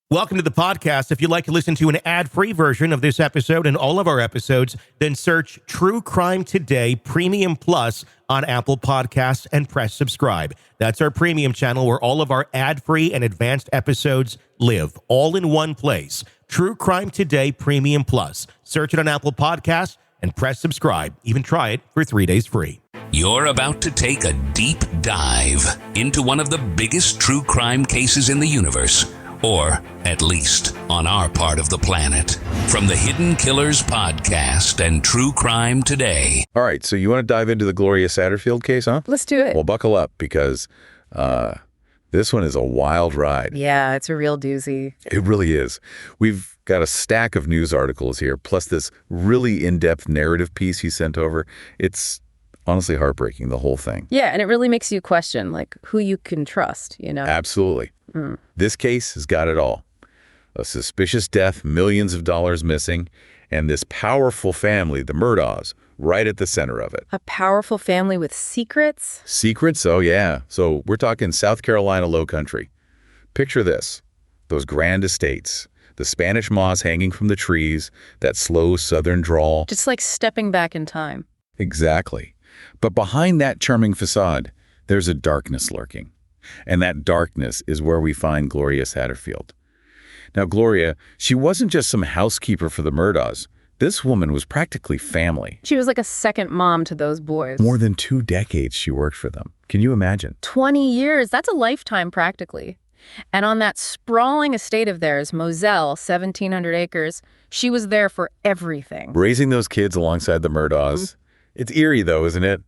Welcome to the podcast. If you'd like to listen to an ad-free version of this episode and all of our episodes, then search True Crime Today Premium Plus on Apple Podcasts and press subscribe. That's our premium channel where all of our ad-free and advanced episodes live, all in one place. True Crime Today Premium Plus. Search it on Apple Podcasts and press subscribe. Even try it for 3 days free. You're about to take a deep dive into one of the biggest true crime cases in the universe. Or, at least, on our part of the planet. From the Hidden Killers podcast and True Crime Today. All right, so you want to dive into the Gloria Satterfield case, huh? Let's do it. Well, buckle up because this one is a wild ride. Yeah, it's a real doozy. It really is. We've got a stack of news articles here, plus this really in-depth narrative piece he sent over. It's honestly heartbreaking, the whole thing. Yeah, and it really makes you question, like, who you can trust, you know? Absolutely. This case has got it all. A suspicious death, millions of dollars missing, and this powerful family, the Murdaughs, right at the center of it. A powerful family with secrets? Secrets? Oh, yeah. So we're talking South Carolina Lowcountry. Picture this. Those grand estates, the Spanish moss hanging from the trees, that slow southern drawl. Just like stepping back in time. Exactly. But behind that charming facade, there's a darkness lurking. And that darkness is where we find Gloria Satterfield. Now, Gloria, she wasn't just some housekeeper for the Murdaughs. This woman was practically family. She was like a second mom to those boys. More than 2 decades she worked for them. Can you imagine? 20 years. That's a lifetime, practically. And on that sprawling estate of theirs, Moselle, 1,700 acres, she was there for everything. Raising those kids alongside the Murdaughs. It's eerie, though, isn't it?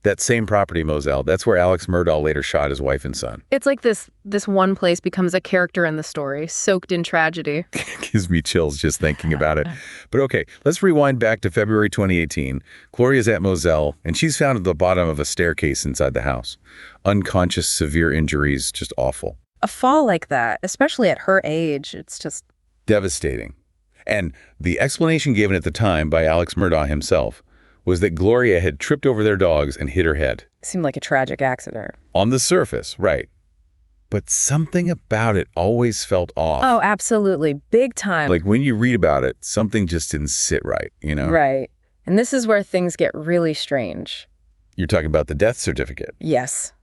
That same property, Moselle, that's where Alex Murdaugh later shot his wife and son. It's like this one place becomes a character in the story, soaked in tragedy. Gives me chills just thinking about it. But okay, let's rewind back to February 2018. Gloria's at Moselle, and she's found at the bottom of a staircase inside the house. Unconscious, severe injuries, just awful. A fall like that, especially at her age, it's just Devastating. And the explanation given at the time by Alex Murdaugh himself was that Gloria had tripped over their dogs and hit her head. seemed like a tragic accident. On the surface, right. But something about it always felt off. Oh, absolutely. Big time. Like when you read about it, something just didn't sit right, you know? Right. And this is where things get really strange. You're talking about the death certificate. Yes.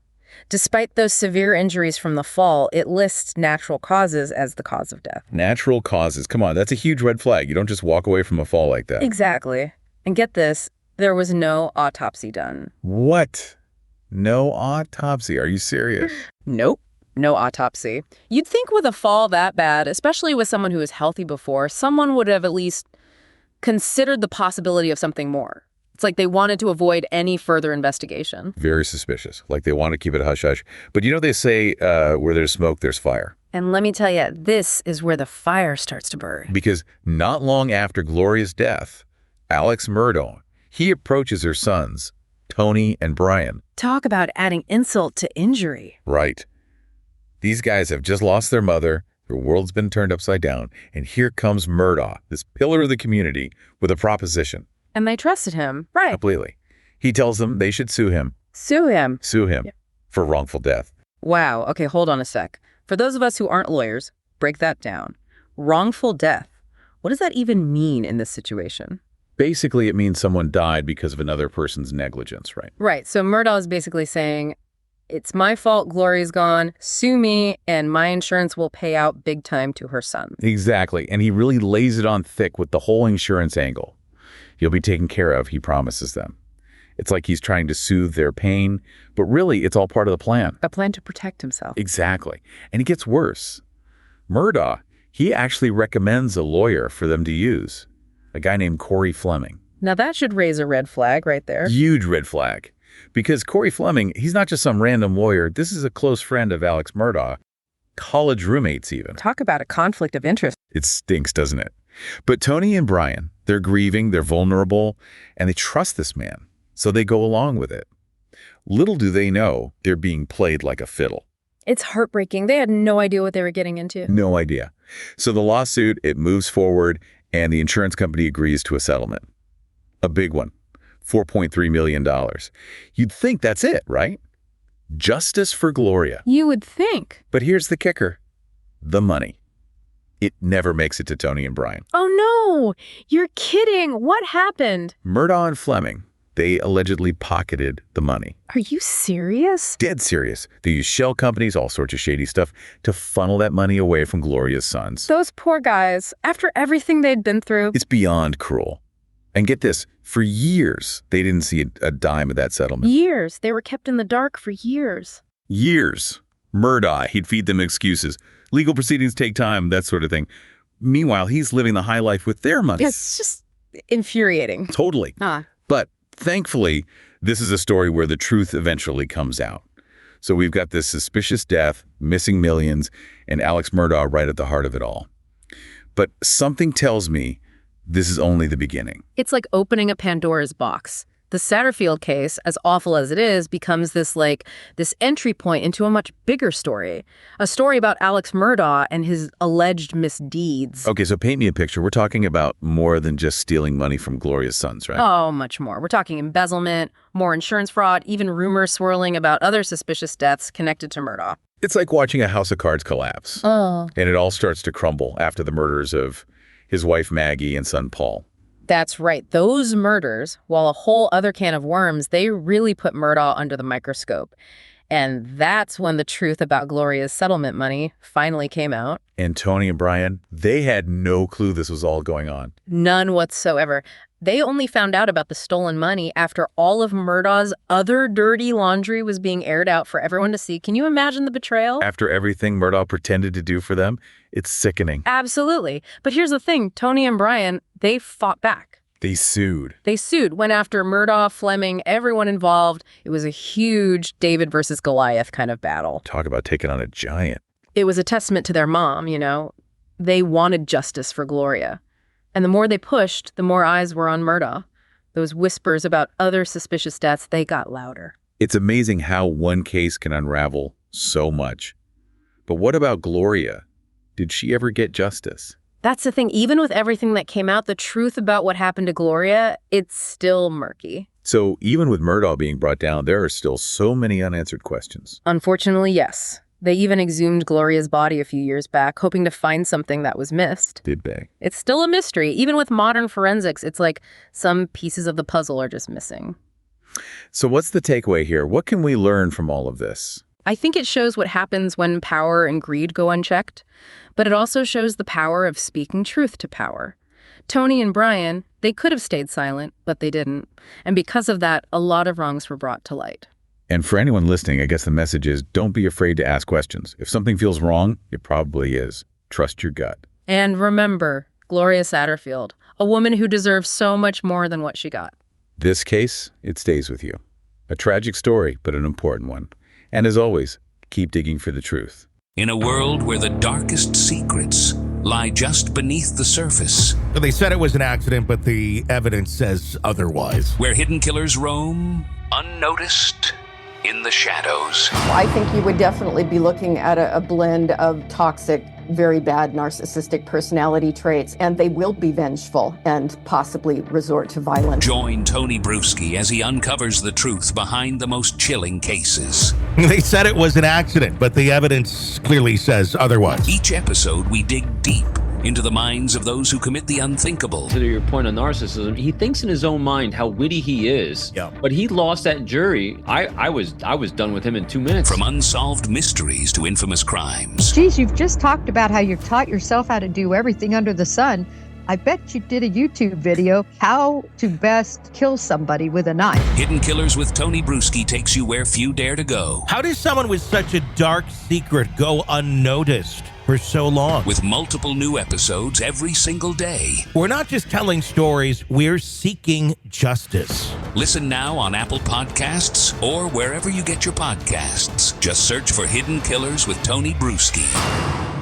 Despite those severe injuries from the fall, it lists natural causes as the cause of death. Natural causes. Come on, that's a huge red flag. You don't just walk away from a fall like that. Exactly. And get this, there was no autopsy done. What? No autopsy? Are you serious? Nope. No autopsy. You'd think with a fall that bad, especially with someone who was healthy before, someone would have at least considered the possibility of something more. It's like they wanted to avoid any further investigation. Very suspicious. Like they want to keep it hush-hush. But you know they say where there's smoke, there's fire. And let me tell you, this is where the fire starts to burn. Because not long after Gloria's death, Alex Murdaugh, he approaches her sons, Tony and Brian. Talk about adding insult to injury. Right. These guys have just lost their mother, their world's been turned upside down, and here comes Murdaugh, this pillar of the community, with a proposition. And they trusted him. Right. Completely. He tells them they should sue him. Sue him. Sue him Yeah. for wrongful death. Wow. Okay, hold on a sec. For those of us who aren't lawyers, break that down. Wrongful death. What does that even mean in this situation? Basically, it means someone died because of another person's negligence, right? Right. So Murdaugh is basically saying, it's my fault Gloria's gone, sue me, and my insurance will pay out big time to her son. Exactly. And he really lays it on thick with the whole insurance angle. You'll be taken care of, he promises them. It's like he's trying to soothe their pain, but really it's all part of the plan. A plan to protect himself. Exactly. And it gets worse. Murdaugh, he actually recommends a lawyer for them to use, a guy named Corey Fleming. Now that should raise a red flag right there. Huge red flag. Because Corey Fleming, he's not just some random lawyer. This is a close friend of Alex Murdaugh, college roommates even. Talk about a conflict of interest. It stinks, doesn't it? But Tony and Brian, they're grieving, they're vulnerable, and they trust this man. So they go along with it. Little do they know they're being played like a fiddle. It's heartbreaking. They had no idea what they were getting into. No idea. So the lawsuit, it moves forward, and the insurance company agrees to a settlement. A big one. $4.3 million. You'd think that's it, right? Justice for Gloria. You would think. But here's the kicker. The money. It never makes it to Tony and Brian. Oh, no. You're kidding. What happened? Murdaugh and Fleming, they allegedly pocketed the money. Are you serious? Dead serious. They used shell companies, all sorts of shady stuff, to funnel that money away from Gloria's sons. Those poor guys, after everything they'd been through. It's beyond cruel. And get this, for years, they didn't see a dime of that settlement. Years. They were kept in the dark for years. Years. Murdaugh, he'd feed them excuses. Legal proceedings take time, that sort of thing. Meanwhile, he's living the high life with their money. It's just infuriating. Totally. But thankfully, this is a story where the truth eventually comes out. So we've got this suspicious death, missing millions, and Alex Murdaugh right at the heart of it all. But something tells me this is only the beginning. It's like opening a Pandora's box. The Satterfield case, as awful as it is, becomes this entry point into a much bigger story. A story about Alex Murdaugh and his alleged misdeeds. Okay, so paint me a picture. We're talking about more than just stealing money from Gloria's sons, right? Oh, much more. We're talking embezzlement, more insurance fraud, even rumors swirling about other suspicious deaths connected to Murdaugh. It's like watching a house of cards collapse. Oh. And it all starts to crumble after the murders of his wife Maggie and son Paul. That's right. Those murders, while a whole other can of worms, they really put Murdaugh under the microscope. And that's when the truth about Gloria's settlement money finally came out. And Tony and Brian, they had no clue this was all going on. None whatsoever. They only found out about the stolen money after all of Murdaugh's other dirty laundry was being aired out for everyone to see. Can you imagine the betrayal? After everything Murdaugh pretended to do for them, it's sickening. Absolutely. But here's the thing. Tony and Brian, they fought back. They sued. Went after Murdaugh, Fleming, everyone involved. It was a huge David versus Goliath kind of battle. Talk about taking on a giant. It was a testament to their mom, you know. They wanted justice for Gloria. And the more they pushed, the more eyes were on Murdaugh. Those whispers about other suspicious deaths, they got louder. It's amazing how one case can unravel so much. But what about Gloria? Did she ever get justice? That's the thing. Even with everything that came out, the truth about what happened to Gloria, it's still murky. So even with Murdaugh being brought down, there are still so many unanswered questions. Unfortunately, yes. They even exhumed Gloria's body a few years back, hoping to find something that was missed. Did they? It's still a mystery. Even with modern forensics, it's like some pieces of the puzzle are just missing. So what's the takeaway here? What can we learn from all of this? I think it shows what happens when power and greed go unchecked, but it also shows the power of speaking truth to power. Tony and Brian, they could have stayed silent, but they didn't. And because of that, a lot of wrongs were brought to light. And for anyone listening, I guess the message is don't be afraid to ask questions. If something feels wrong, it probably is. Trust your gut. And remember, Gloria Satterfield, a woman who deserves so much more than what she got. This case, it stays with you. A tragic story, but an important one. And as always, keep digging for the truth. In a world where the darkest secrets lie just beneath the surface. They said it was an accident, but the evidence says otherwise. Where hidden killers roam, unnoticed, in the shadows. I think you would definitely be looking at a blend of toxic, very bad narcissistic personality traits, and they will be vengeful and possibly resort to violence. Join Tony Bruschi as he uncovers the truth behind the most chilling cases. They said it was an accident, but the evidence clearly says otherwise. Each episode, we dig deep into the minds of those who commit the unthinkable. To your point on narcissism, he thinks in his own mind how witty he is. Yeah. But he lost that jury. I was done with him in 2 minutes. From unsolved mysteries to infamous crimes. Geez, you've just talked about how you've taught yourself how to do everything under the sun. I bet you did a YouTube video, how to best kill somebody with a knife. Hidden Killers with Tony Bruschi takes you where few dare to go. How does someone with such a dark secret go unnoticed for so long? With multiple new episodes every single day. We're not just telling stories, we're seeking justice. Listen now on Apple Podcasts or wherever you get your podcasts. Just search for Hidden Killers with Tony Bruschi.